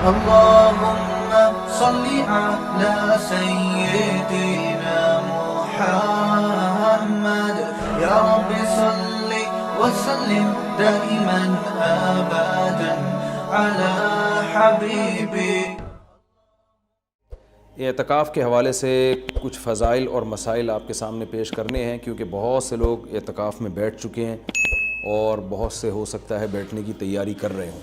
اللهم صل على سيدنا محمد يا رب صل وسلم دائما أبدا على حبيبي. اعتکاف کے حوالے سے کچھ فضائل اور مسائل آپ کے سامنے پیش کرنے ہیں، کیونکہ بہت سے لوگ اعتکاف میں بیٹھ چکے ہیں اور بہت سے ہو سکتا ہے بیٹھنے کی تیاری کر رہے ہوں۔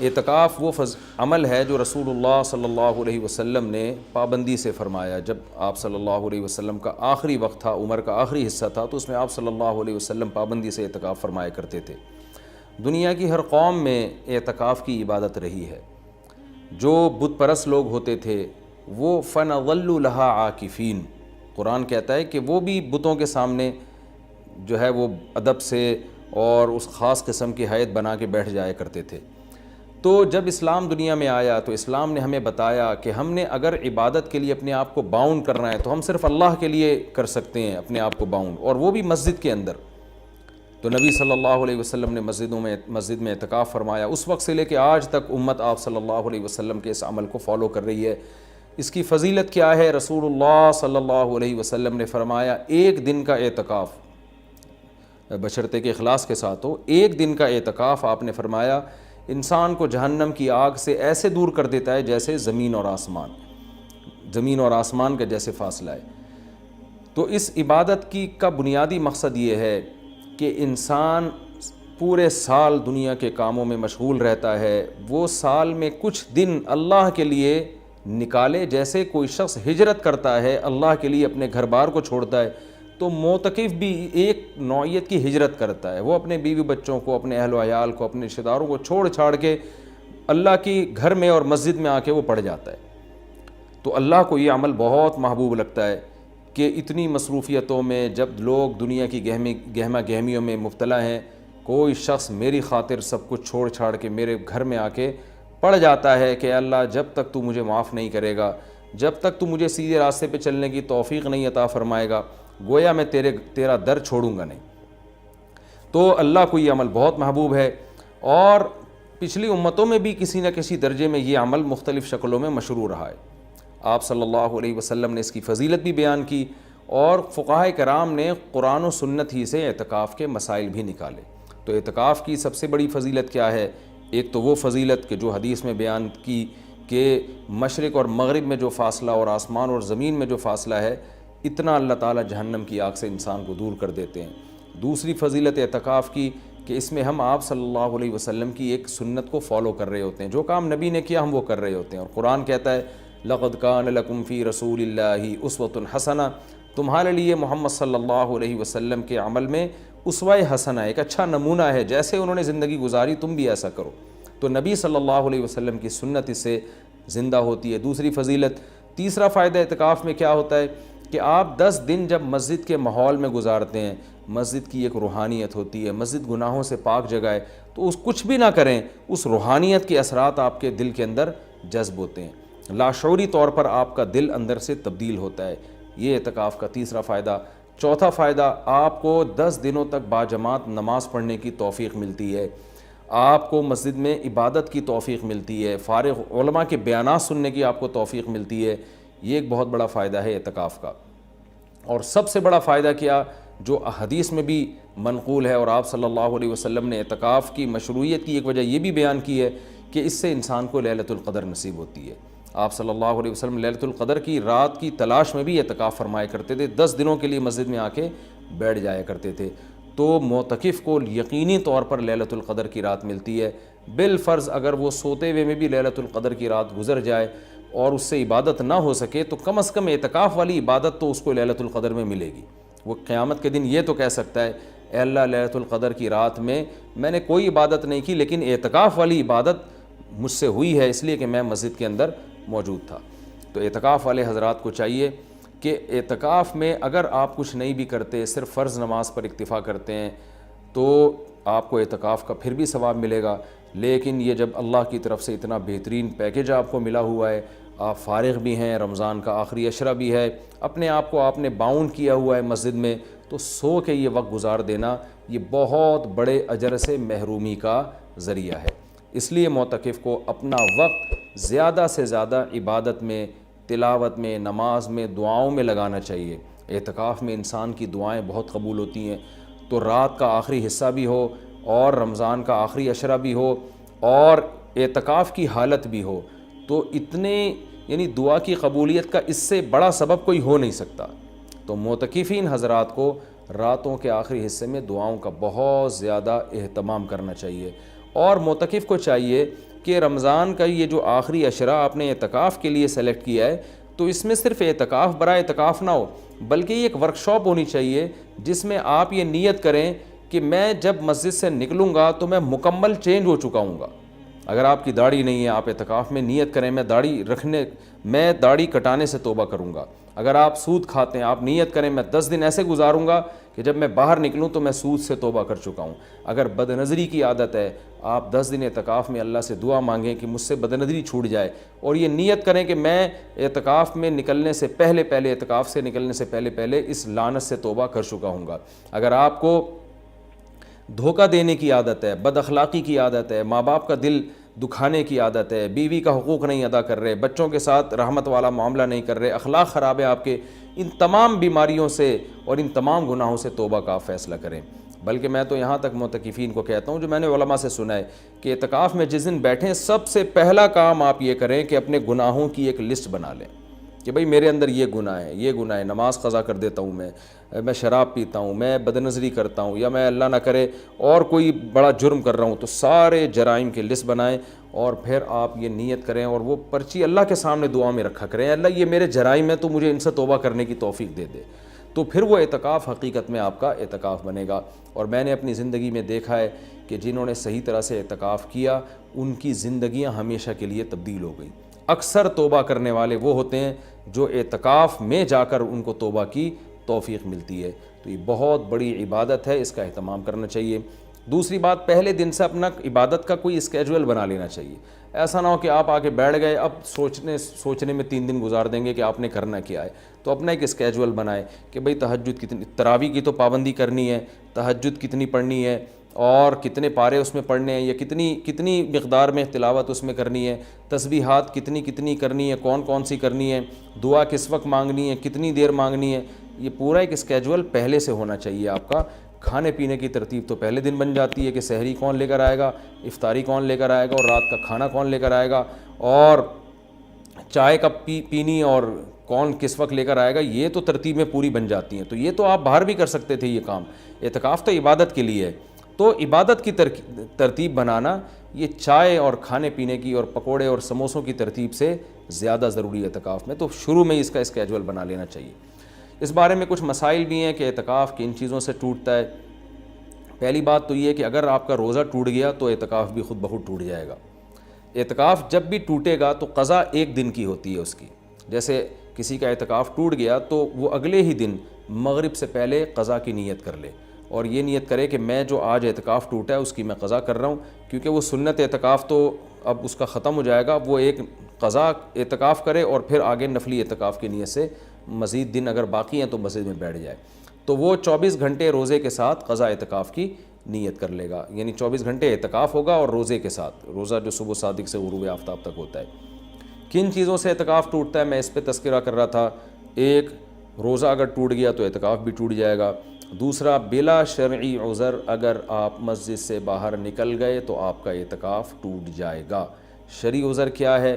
اعتکاف وہ عمل ہے جو رسول اللہ صلی اللہ علیہ وسلم نے پابندی سے فرمایا۔ جب آپ صلی اللہ علیہ وسلم کا آخری وقت تھا، عمر کا آخری حصہ تھا، تو اس میں آپ صلی اللہ علیہ وسلم پابندی سے اعتکاف فرمایا کرتے تھے۔ دنیا کی ہر قوم میں اعتکاف کی عبادت رہی ہے۔ جو بت پرست لوگ ہوتے تھے وہ فَنَظَلُّ لَهَا عَاكِفِينَ، قرآن کہتا ہے کہ وہ بھی بتوں کے سامنے جو ہے وہ ادب سے اور اس خاص قسم کی حیت بنا کے بیٹھ جایا کرتے تھے۔ تو جب اسلام دنیا میں آیا تو اسلام نے ہمیں بتایا کہ ہم نے اگر عبادت کے لیے اپنے آپ کو باؤنڈ کرنا ہے تو ہم صرف اللہ کے لیے کر سکتے ہیں اپنے آپ کو باؤنڈ، اور وہ بھی مسجد کے اندر۔ تو نبی صلی اللہ علیہ وسلم نے مسجد میں اعتکاف فرمایا۔ اس وقت سے لے کے آج تک امت آپ صلی اللہ علیہ وسلم کے اس عمل کو فالو کر رہی ہے۔ اس کی فضیلت کیا ہے؟ رسول اللہ صلی اللہ علیہ وسلم نے فرمایا ایک دن کا اعتکاف، بشرطے کے اخلاص کے ساتھ ہو، ایک دن کا اعتکاف آپ نے فرمایا انسان کو جہنم کی آگ سے ایسے دور کر دیتا ہے جیسے زمین اور آسمان کا جیسے فاصلہ ہے۔ تو اس عبادت کا بنیادی مقصد یہ ہے کہ انسان پورے سال دنیا کے کاموں میں مشغول رہتا ہے، وہ سال میں کچھ دن اللہ کے لیے نکالے۔ جیسے کوئی شخص ہجرت کرتا ہے اللہ کے لیے، اپنے گھر بار کو چھوڑتا ہے، تو معتکف بھی ایک نوعیت کی ہجرت کرتا ہے۔ وہ اپنے بیوی بچوں کو، اپنے اہل و عیال کو، اپنے رشتہ داروں کو چھوڑ چھاڑ کے اللہ کی گھر میں اور مسجد میں آ کے وہ پڑھ جاتا ہے۔ تو اللہ کو یہ عمل بہت محبوب لگتا ہے کہ اتنی مصروفیتوں میں جب لوگ دنیا کی گہما گہمیوں میں مبتلا ہیں، کوئی شخص میری خاطر سب کچھ چھوڑ چھاڑ کے میرے گھر میں آ کے پڑھ جاتا ہے کہ اللہ جب تک تو مجھے معاف نہیں کرے گا، جب تک تو مجھے سیدھے راستے پہ چلنے کی توفیق نہیں عطا فرمائے گا، گویا میں تیرا در چھوڑوں گا نہیں۔ تو اللہ کو یہ عمل بہت محبوب ہے، اور پچھلی امتوں میں بھی کسی نہ کسی درجے میں یہ عمل مختلف شکلوں میں مشروع رہا ہے۔ آپ صلی اللہ علیہ وسلم نے اس کی فضیلت بھی بیان کی، اور فقہاء کرام نے قرآن و سنت ہی سے اعتکاف کے مسائل بھی نکالے۔ تو اعتکاف کی سب سے بڑی فضیلت کیا ہے؟ ایک تو وہ فضیلت کہ جو حدیث میں بیان کی کہ مشرق اور مغرب میں جو فاصلہ اور آسمان اور زمین میں جو فاصلہ ہے، اتنا اللہ تعالیٰ جہنم کی آگ سے انسان کو دور کر دیتے ہیں۔ دوسری فضیلت اعتکاف کی کہ اس میں ہم آپ صلی اللہ علیہ وسلم کی ایک سنت کو فالو کر رہے ہوتے ہیں، جو کام نبی نے کیا ہم وہ کر رہے ہوتے ہیں۔ اور قرآن کہتا ہے لَقَدْ كَانَ لَكُمْ فِي رَسُولِ اللَّهِ أُسْوَةٌ حَسَنَةٌ، تمہارے لیے محمد صلی اللہ علیہ وسلم کے عمل میں اسوہ حسنہ، ایک اچھا نمونہ ہے، جیسے انہوں نے زندگی گزاری تم بھی ایسا کرو۔ تو نبی صلی اللہ علیہ وسلم کی سنت اس سے زندہ ہوتی ہے۔ دوسری فضیلت، تیسرا فائدہ اعتکاف میں کیا ہوتا ہے کہ آپ 10 دن جب مسجد کے ماحول میں گزارتے ہیں، مسجد کی ایک روحانیت ہوتی ہے، مسجد گناہوں سے پاک جگہ ہے، تو اس کچھ بھی نہ کریں، اس روحانیت کے اثرات آپ کے دل کے اندر جذب ہوتے ہیں، لاشعوری طور پر آپ کا دل اندر سے تبدیل ہوتا ہے۔ یہ اعتکاف کا تیسرا فائدہ۔ چوتھا فائدہ، آپ کو 10 دنوں تک باجماعت نماز پڑھنے کی توفیق ملتی ہے، آپ کو مسجد میں عبادت کی توفیق ملتی ہے، فارغ علماء کے بیانات سننے کی آپ کو توفیق ملتی ہے۔ یہ ایک بہت بڑا فائدہ ہے اعتکاف کا۔ اور سب سے بڑا فائدہ کیا، جو حدیث میں بھی منقول ہے، اور آپ صلی اللہ علیہ وسلم نے اعتکاف کی مشروعیت کی ایک وجہ یہ بھی بیان کی ہے کہ اس سے انسان کو لیلۃ القدر نصیب ہوتی ہے۔ آپ صلی اللہ علیہ وسلم لیلۃ القدر کی رات کی تلاش میں بھی اعتکاف فرمایا کرتے تھے، 10 دنوں کے لیے مسجد میں آ کے بیٹھ جایا کرتے تھے۔ تو معتکف کو یقینی طور پر لیلۃ القدر کی رات ملتی ہے، بالفرض اگر وہ سوتے ہوئے میں بھی لیلۃ القدر کی رات گزر جائے اور اس سے عبادت نہ ہو سکے تو کم از کم اعتکاف والی عبادت تو اس کو لیلۃ القدر میں ملے گی۔ وہ قیامت کے دن یہ تو کہہ سکتا ہے اے اللہ لیلۃ القدر کی رات میں نے کوئی عبادت نہیں کی، لیکن اعتکاف والی عبادت مجھ سے ہوئی ہے، اس لیے کہ میں مسجد کے اندر موجود تھا۔ تو اعتکاف والے حضرات کو چاہیے کہ اعتکاف میں اگر آپ کچھ نہیں بھی کرتے، صرف فرض نماز پر اکتفا کرتے ہیں، تو آپ کو اعتکاف کا پھر بھی ثواب ملے گا۔ لیکن یہ جب اللہ کی طرف سے اتنا بہترین پیکیج آپ کو ملا ہوا ہے، آپ فارغ بھی ہیں، رمضان کا آخری عشرہ بھی ہے، اپنے آپ کو آپ نے باؤنڈ کیا ہوا ہے مسجد میں، تو سو کے یہ وقت گزار دینا یہ بہت بڑے اجر سے محرومی کا ذریعہ ہے۔ اس لیے معتکف کو اپنا وقت زیادہ سے زیادہ عبادت میں، تلاوت میں، نماز میں، دعاؤں میں لگانا چاہیے۔ اعتکاف میں انسان کی دعائیں بہت قبول ہوتی ہیں، تو رات کا آخری حصہ بھی ہو اور رمضان کا آخری عشرہ بھی ہو اور اعتکاف کی حالت بھی ہو، تو اتنے یعنی دعا کی قبولیت کا اس سے بڑا سبب کوئی ہو نہیں سکتا۔ تو معتکفین حضرات کو راتوں کے آخری حصے میں دعاؤں کا بہت زیادہ اہتمام کرنا چاہیے، اور معتکف کو چاہیے کہ رمضان کا یہ جو آخری عشرہ آپ نے اعتکاف کے لیے سلیکٹ کیا ہے، تو اس میں صرف اعتکاف برائے اعتکاف نہ ہو، بلکہ یہ ایک ورکشاپ ہونی چاہیے جس میں آپ یہ نیت کریں کہ میں جب مسجد سے نکلوں گا تو میں مکمل چینج ہو چکا ہوں گا۔ اگر آپ کی داڑھی نہیں ہے، آپ اعتکاف میں نیت کریں میں داڑھی کٹانے سے توبہ کروں گا۔ اگر آپ سود کھاتے ہیں، آپ نیت کریں میں 10 دن ایسے گزاروں گا کہ جب میں باہر نکلوں تو میں سود سے توبہ کر چکا ہوں۔ اگر بد نظری کی عادت ہے، آپ 10 دن اعتکاف میں اللہ سے دعا مانگیں کہ مجھ سے بد نظری چھوٹ جائے، اور یہ نیت کریں کہ میں اعتکاف میں نکلنے سے پہلے اعتکاف سے نکلنے سے پہلے اس لعنت سے توبہ کر چکا ہوں گا۔ اگر آپ کو دھوکہ دینے کی عادت ہے، بد اخلاقی کی عادت ہے، ماں باپ کا دل دکھانے کی عادت ہے، بیوی کا حقوق نہیں ادا کر رہے، بچوں کے ساتھ رحمت والا معاملہ نہیں کر رہے، اخلاق خراب ہے آپ کے، ان تمام بیماریوں سے اور ان تمام گناہوں سے توبہ کا فیصلہ کریں۔ بلکہ میں تو یہاں تک معتکفین کو کہتا ہوں، جو میں نے علماء سے سنا ہے، کہ اعتکاف میں جس دن بیٹھیں سب سے پہلا کام آپ یہ کریں کہ اپنے گناہوں کی ایک لسٹ بنا لیں کہ بھئی میرے اندر یہ گناہ ہے، نماز قضا کر دیتا ہوں، میں شراب پیتا ہوں، میں بد نظری کرتا ہوں، یا میں اللہ نہ کرے اور کوئی بڑا جرم کر رہا ہوں، تو سارے جرائم کی لسٹ بنائیں اور پھر آپ یہ نیت کریں اور وہ پرچی اللہ کے سامنے دعا میں رکھا کریں، اللہ یہ میرے جرائم ہیں تو مجھے ان سے توبہ کرنے کی توفیق دے دے، تو پھر وہ اعتکاف حقیقت میں آپ کا اعتکاف بنے گا۔ اور میں نے اپنی زندگی میں دیکھا ہے کہ جنہوں نے صحیح طرح سے اعتکاف کیا ان کی زندگیاں ہمیشہ کے لیے تبدیل ہو گئیں۔ اکثر توبہ کرنے والے وہ ہوتے ہیں جو اعتکاف میں جا کر ان کو توبہ کی توفیق ملتی ہے، تو یہ بہت بڑی عبادت ہے، اس کا اہتمام کرنا چاہیے۔ دوسری بات، پہلے دن سے اپنا عبادت کا کوئی اسکیجول بنا لینا چاہیے۔ ایسا نہ ہو کہ آپ آگے بیٹھ گئے، اب سوچنے میں 3 دن گزار دیں گے کہ آپ نے کرنا کیا ہے، تو اپنا ایک اسکیجول بنائیں کہ بھئی تہجد کتنی، تراویح کی تو پابندی کرنی ہے، تہجد کتنی پڑھنی ہے اور کتنے پارے اس میں پڑھنے ہیں، یا کتنی مقدار میں تلاوت اس میں کرنی ہے، تسبیحات کتنی کرنی ہے، کون سی کرنی ہے، دعا کس وقت مانگنی ہے، کتنی دیر مانگنی ہے، یہ پورا ایک اسکیجول پہلے سے ہونا چاہیے آپ کا۔ کھانے پینے کی ترتیب تو پہلے دن بن جاتی ہے کہ سحری کون لے کر آئے گا، افطاری کون لے کر آئے گا، اور رات کا کھانا کون لے کر آئے گا، اور چائے کب پینی اور کون کس وقت لے کر آئے گا، یہ تو ترتیبیں پوری بن جاتی ہیں۔ تو یہ تو آپ باہر بھی کر سکتے تھے یہ کام، اعتکاف تو عبادت کے لیے ہے، تو عبادت کی ترتیب بنانا یہ چائے اور کھانے پینے کی اور پکوڑے اور سموسوں کی ترتیب سے زیادہ ضروری ہے اعتکاف میں، تو شروع میں اس کا اسکیجول بنا لینا چاہیے۔ اس بارے میں کچھ مسائل بھی ہیں کہ اعتکاف کن چیزوں سے ٹوٹتا ہے۔ پہلی بات تو یہ ہے کہ اگر آپ کا روزہ ٹوٹ گیا تو اعتکاف بھی خود بخود ٹوٹ جائے گا۔ اعتکاف جب بھی ٹوٹے گا تو قضا 1 دن کی ہوتی ہے اس کی، جیسے کسی کا اعتکاف ٹوٹ گیا تو وہ اگلے ہی دن مغرب سے پہلے قضا کی نیت کر لے، اور یہ نیت کرے کہ میں جو آج اعتکاف ٹوٹا ہے اس کی میں قضا کر رہا ہوں، کیونکہ وہ سنت اعتکاف تو اب اس کا ختم ہو جائے گا، وہ ایک قضا اعتکاف کرے اور پھر آگے نفلی اعتکاف کی نیت سے مزید دن اگر باقی ہیں تو مسجد میں بیٹھ جائے، تو وہ 24 گھنٹے روزے کے ساتھ قضا اعتکاف کی نیت کر لے گا، یعنی 24 گھنٹے اعتکاف ہوگا اور روزے کے ساتھ، روزہ جو صبح صادق سے غروب آفتاب تک ہوتا ہے۔ کن چیزوں سے اعتکاف ٹوٹتا ہے میں اس پہ تذکرہ کر رہا تھا۔ ایک، روزہ اگر ٹوٹ گیا تو اعتکاف بھی ٹوٹ جائے گا۔ دوسرا، بلا شرعی عذر اگر آپ مسجد سے باہر نکل گئے تو آپ کا اعتکاف ٹوٹ جائے گا۔ شرعی عذر کیا ہے؟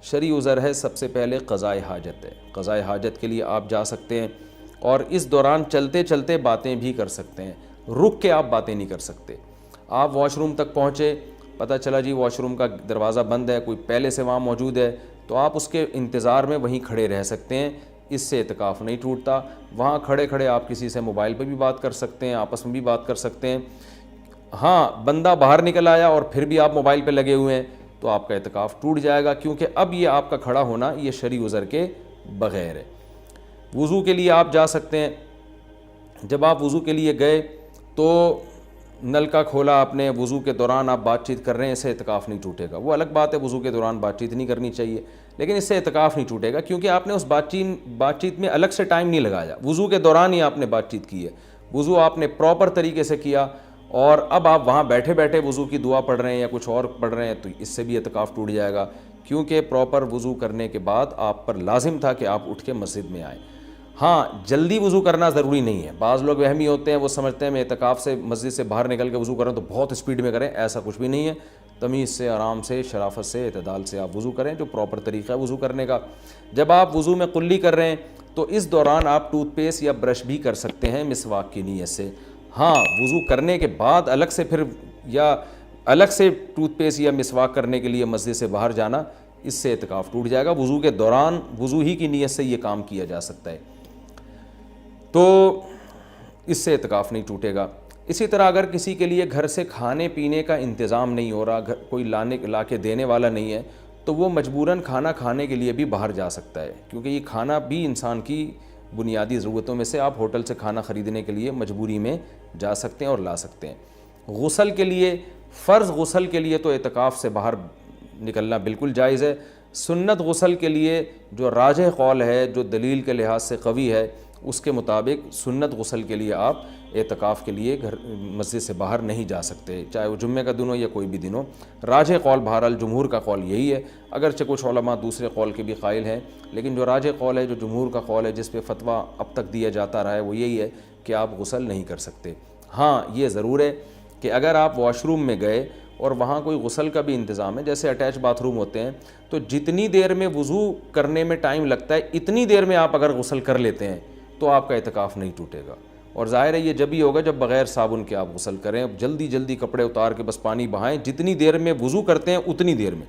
شرعی عذر ہے سب سے پہلے قضائے حاجت ہے، قضائے حاجت کے لیے آپ جا سکتے ہیں اور اس دوران چلتے چلتے باتیں بھی کر سکتے ہیں، رک کے آپ باتیں نہیں کر سکتے۔ آپ واش روم تک پہنچے، پتہ چلا جی واش روم کا دروازہ بند ہے، کوئی پہلے سے وہاں موجود ہے، تو آپ اس کے انتظار میں وہیں کھڑے رہ سکتے ہیں، اس سے اعتکاف نہیں ٹوٹتا۔ وہاں کھڑے کھڑے آپ کسی سے موبائل پہ بھی بات کر سکتے ہیں، آپس میں بھی بات کر سکتے ہیں۔ ہاں، بندہ باہر نکل آیا اور پھر بھی آپ موبائل پہ لگے ہوئے ہیں تو آپ کا اعتکاف ٹوٹ جائے گا، کیونکہ اب یہ آپ کا کھڑا ہونا یہ شرعی عذر کے بغیر ہے۔ وضو کے لیے آپ جا سکتے ہیں، جب آپ وضو کے لیے گئے تو نل کا کھولا آپ نے، وضو کے دوران آپ بات چیت کر رہے ہیں، اس سے اعتکاف نہیں ٹوٹے گا۔ وہ الگ بات ہے وضو کے دوران بات چیت نہیں کرنی چاہیے، لیکن اس سے اعتکاف نہیں ٹوٹے گا، کیونکہ آپ نے اس بات چیت میں الگ سے ٹائم نہیں لگایا، وضو کے دوران ہی آپ نے بات چیت کی ہے، وضو آپ نے پراپر طریقے سے کیا اور اب آپ وہاں بیٹھے بیٹھے وضو کی دعا پڑھ رہے ہیں یا کچھ اور پڑھ رہے ہیں تو اس سے بھی اعتکاف ٹوٹ جائے گا، کیونکہ پراپر وضو کرنے کے بعد آپ پر لازم تھا کہ آپ اٹھ کے مسجد میں آئیں۔ ہاں، جلدی وضو کرنا ضروری نہیں ہے، بعض لوگ وہمی ہوتے ہیں، وہ سمجھتے ہیں میں اعتکاف سے مسجد سے باہر نکل کے وضو کر رہا ہوں تو بہت اسپیڈ میں کریں، ایسا کچھ بھی نہیں ہے۔ تمیز سے، آرام سے، شرافت سے، اعتدال سے آپ وضو کریں، جو پراپر طریقہ ہے وضو کرنے کا۔ جب آپ وضو میں قلی کر رہے ہیں تو اس دوران آپ ٹوتھ پیسٹ یا برش بھی کر سکتے ہیں مسواک کی نیت سے۔ ہاں، وضو کرنے کے بعد الگ سے پھر یا الگ سے ٹوتھ پیسٹ یا مسواک کرنے کے لیے مسجد سے باہر جانا، اس سے اعتکاف ٹوٹ جائے گا۔ وضو کے دوران وضو ہی کی نیت سے یہ کام کیا جا سکتا ہے، تو اس سے اعتکاف نہیں ٹوٹے گا۔ اسی طرح اگر کسی کے لیے گھر سے کھانے پینے کا انتظام نہیں ہو رہا، کوئی لا کے دینے والا نہیں ہے، تو وہ مجبوراً کھانا کھانے کے لیے بھی باہر جا سکتا ہے، کیونکہ یہ کھانا بھی انسان کی بنیادی ضرورتوں میں سے، آپ ہوٹل سے کھانا خریدنے کے لیے مجبوری میں جا سکتے ہیں اور لا سکتے ہیں۔ غسل کے لیے، فرض غسل کے لیے تو اعتکاف سے باہر نکلنا بالکل جائز ہے۔ سنت غسل کے لیے جو راجح قول ہے، جو دلیل کے لحاظ سے قوی ہے، اس کے مطابق سنت غسل کے لیے آپ اعتکاف کے لیے مسجد سے باہر نہیں جا سکتے، چاہے وہ جمعہ کا دن ہو یا کوئی بھی دن ہو۔ راجح قول بہرحال جمہور کا قول یہی ہے، اگرچہ کچھ علماء دوسرے قول کے بھی قائل ہیں، لیکن جو راجح قول ہے، جو جمہور کا قول ہے، جس پہ فتویٰ اب تک دیا جاتا رہا ہے، وہ یہی ہے کہ آپ غسل نہیں کر سکتے۔ ہاں، یہ ضرور ہے کہ اگر آپ واش روم میں گئے اور وہاں کوئی غسل کا بھی انتظام ہے، جیسے اٹیچ باتھ روم ہوتے ہیں، تو جتنی دیر میں وضو کرنے میں ٹائم لگتا ہے اتنی دیر میں آپ اگر غسل کر لیتے ہیں تو آپ کا اعتکاف نہیں ٹوٹے گا۔ اور ظاہر ہے یہ جب ہی ہوگا جب بغیر صابن کے آپ غسل کریں، جلدی جلدی کپڑے اتار کے بس پانی بہائیں، جتنی دیر میں وضو کرتے ہیں اتنی دیر میں،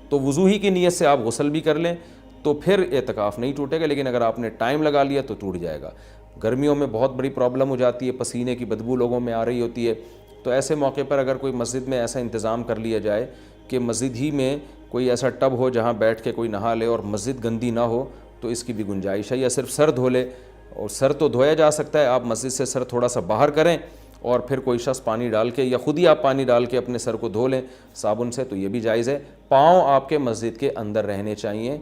تو وضو ہی کی نیت سے آپ غسل بھی کر لیں تو پھر اعتکاف نہیں ٹوٹے گا، لیکن اگر آپ نے ٹائم لگا لیا تو ٹوٹ جائے گا۔ گرمیوں میں بہت بڑی پرابلم ہو جاتی ہے، پسینے کی بدبو لوگوں میں آ رہی ہوتی ہے، تو ایسے موقع پر اگر کوئی مسجد میں ایسا انتظام کر لیا جائے کہ مسجد ہی میں کوئی ایسا ٹب ہو جہاں بیٹھ کے کوئی نہا لے اور مسجد گندی نہ ہو، تو اس کی بھی گنجائش ہے، یا صرف سر دھو لے، اور سر تو دھویا جا سکتا ہے، آپ مسجد سے سر تھوڑا سا باہر کریں اور پھر کوئی شخص پانی ڈال کے یا خود ہی آپ پانی ڈال کے اپنے سر کو دھو لیں صابن سے، تو یہ بھی جائز ہے۔ پاؤں آپ کے مسجد کے اندر رہنے چاہیے،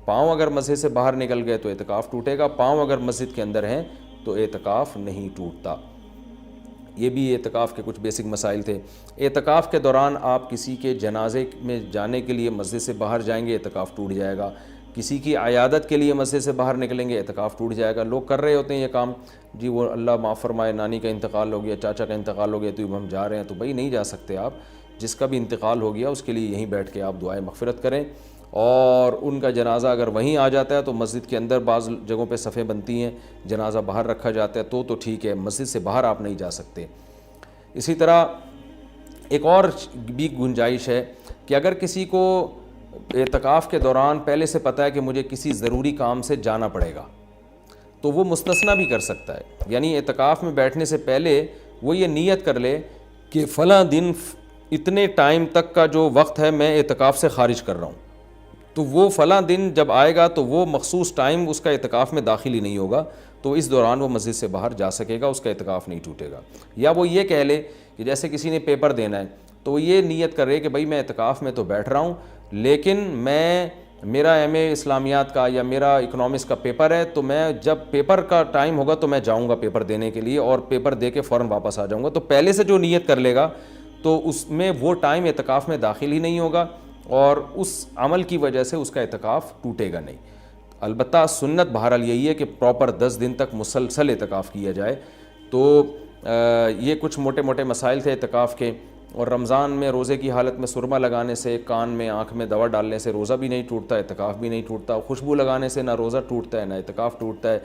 پاؤں اگر مسجد سے باہر نکل گئے تو اعتکاف ٹوٹے گا، پاؤں اگر مسجد کے اندر ہیں تو اعتکاف نہیں ٹوٹتا۔ یہ بھی اعتکاف کے کچھ بیسک مسائل تھے۔ اعتکاف کے دوران آپ کسی کے جنازے میں جانے کے لیے مسجد سے باہر جائیں گے، اعتکاف ٹوٹ جائے گا۔ کسی کی عیادت کے لیے مسجد سے باہر نکلیں گے، اعتکاف ٹوٹ جائے گا۔ لوگ کر رہے ہوتے ہیں یہ کام، جی وہ اللہ معاف فرمائے نانی کا انتقال ہو گیا، چاچا کا انتقال ہو گیا تو اب ہم جا رہے ہیں، تو بھائی نہیں جا سکتے آپ۔ جس کا بھی انتقال ہو گیا اس کے لیے یہیں بیٹھ کے آپ دعائے مغفرت کریں، اور ان کا جنازہ اگر وہیں آ جاتا ہے تو مسجد کے اندر بعض جگہوں پہ صفیں بنتی ہیں، جنازہ باہر رکھا جاتا ہے تو ٹھیک ہے، مسجد سے باہر آپ نہیں جا سکتے۔ اسی طرح ایک اور بھی گنجائش ہے کہ اگر کسی کو اعتکاف کے دوران پہلے سے پتہ ہے کہ مجھے کسی ضروری کام سے جانا پڑے گا تو وہ مستثنیٰ بھی کر سکتا ہے، یعنی اعتکاف میں بیٹھنے سے پہلے وہ یہ نیت کر لے کہ فلاں دن اتنے ٹائم تک کا جو وقت ہے میں اعتکاف سے خارج کر رہا ہوں، تو وہ فلاں دن جب آئے گا تو وہ مخصوص ٹائم اس کا اعتکاف میں داخل ہی نہیں ہوگا، تو اس دوران وہ مسجد سے باہر جا سکے گا، اس کا اعتکاف نہیں ٹوٹے گا۔ یا وہ یہ کہہ لے کہ جیسے کسی نے پیپر دینا ہے تو وہ یہ نیت کرے کہ بھائی میں اعتکاف میں تو بیٹھ رہا ہوں، لیکن میرا ایم اے اسلامیات کا یا میرا اکنامکس کا پیپر ہے، تو میں جب پیپر کا ٹائم ہوگا تو میں جاؤں گا پیپر دینے کے لیے اور پیپر دے کے فوراً واپس آ جاؤں گا، تو پہلے سے جو نیت کر لے گا تو اس میں وہ ٹائم اعتکاف میں داخل ہی نہیں ہوگا اور اس عمل کی وجہ سے اس کا اعتکاف ٹوٹے گا نہیں۔ البتہ سنت بہرحال یہی ہے کہ پراپر 10 دن تک مسلسل اعتکاف کیا جائے۔ تو یہ کچھ موٹے موٹے مسائل تھے اعتکاف کے۔ اور رمضان میں روزے کی حالت میں سرما لگانے سے، کان میں آنکھ میں دوا ڈالنے سے روزہ بھی نہیں ٹوٹتا، اعتکاف بھی نہیں ٹوٹتا۔ خوشبو لگانے سے نہ روزہ ٹوٹتا ہے نہ اعتکاف ٹوٹتا ہے۔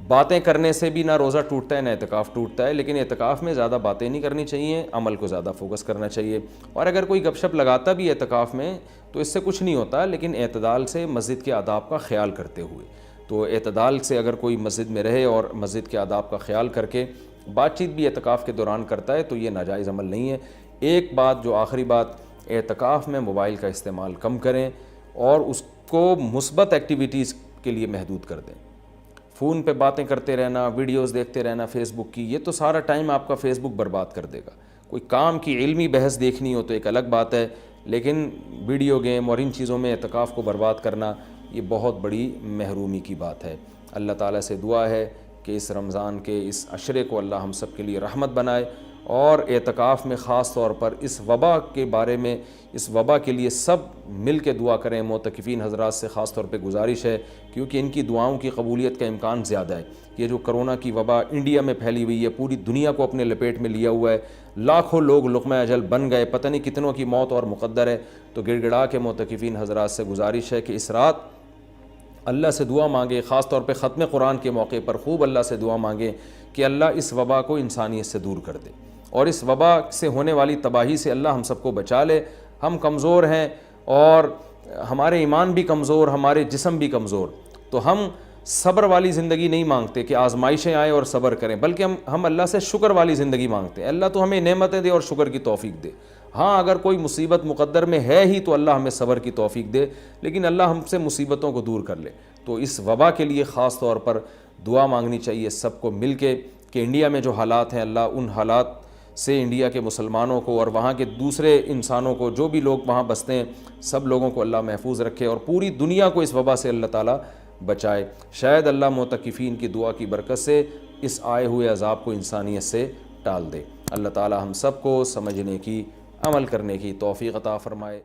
باتیں کرنے سے بھی نہ روزہ ٹوٹتا ہے نہ اعتکاف ٹوٹتا ہے، لیکن اعتکاف میں زیادہ باتیں نہیں کرنی چاہیے، عمل کو زیادہ فوکس کرنا چاہیے۔ اور اگر کوئی گپ شپ لگاتا بھی اعتکاف میں تو اس سے کچھ نہیں ہوتا، لیکن اعتدال سے مسجد کے آداب کا خیال کرتے ہوئے۔ تو اعتدال سے اگر کوئی مسجد میں رہے اور مسجد کے آداب کا خیال کر کے بات چیت بھی اعتکاف کے دوران کرتا ہے تو یہ ناجائز عمل نہیں ہے۔ ایک بات جو آخری بات، اعتکاف میں موبائل کا استعمال کم کریں اور اس کو مثبت ایکٹیویٹیز کے لیے محدود کر دیں۔ فون پہ باتیں کرتے رہنا، ویڈیوز دیکھتے رہنا فیس بک کی، یہ تو سارا ٹائم آپ کا فیس بک برباد کر دے گا۔ کوئی کام کی علمی بحث دیکھنی ہو تو ایک الگ بات ہے، لیکن ویڈیو گیم اور ان چیزوں میں اعتکاف کو برباد کرنا یہ بہت بڑی محرومی کی بات ہے۔ اللہ تعالیٰ سے دعا ہے کہ اس رمضان کے اس عشرے کو اللہ ہم سب کے لیے رحمت بنائے اور اعتکاف میں خاص طور پر اس وبا کے بارے میں، اس وبا کے لیے سب مل کے دعا کریں۔ معتکفین حضرات سے خاص طور پہ گزارش ہے، کیونکہ ان کی دعاؤں کی قبولیت کا امکان زیادہ ہے۔ یہ جو کرونا کی وبا انڈیا میں پھیلی ہوئی ہے، پوری دنیا کو اپنے لپیٹ میں لیا ہوا ہے، لاکھوں لوگ لقمہ اجل بن گئے، پتہ نہیں کتنوں کی موت اور مقدر ہے۔ تو گڑ گڑا کے معتکفین حضرات سے گزارش ہے کہ اس رات اللہ سے دعا مانگے، خاص طور پہ ختم قرآن کے موقع پر خوب اللہ سے دعا مانگیں کہ اللہ اس وبا کو انسانیت سے دور کر دے، اور اس وبا سے ہونے والی تباہی سے اللہ ہم سب کو بچا لے۔ ہم کمزور ہیں اور ہمارے ایمان بھی کمزور، ہمارے جسم بھی کمزور، تو ہم صبر والی زندگی نہیں مانگتے کہ آزمائشیں آئیں اور صبر کریں، بلکہ ہم اللہ سے شکر والی زندگی مانگتے ہیں۔ اللہ تو ہمیں نعمتیں دے اور شکر کی توفیق دے۔ ہاں اگر کوئی مصیبت مقدر میں ہے ہی تو اللہ ہمیں صبر کی توفیق دے، لیکن اللہ ہم سے مصیبتوں کو دور کر لے۔ تو اس وبا کے لیے خاص طور پر دعا مانگنی چاہیے سب کو مل کے کہ انڈیا میں جو حالات ہیں، اللہ ان حالات سے انڈیا کے مسلمانوں کو اور وہاں کے دوسرے انسانوں کو، جو بھی لوگ وہاں بستے ہیں، سب لوگوں کو اللہ محفوظ رکھے اور پوری دنیا کو اس وبا سے اللہ تعالیٰ بچائے۔ شاید اللہ معتکفین کی دعا کی برکت سے اس آئے ہوئے عذاب کو انسانیت سے ٹال دے۔ اللہ تعالیٰ ہم سب کو سمجھنے کی، عمل کرنے کی توفیق عطا فرمائے۔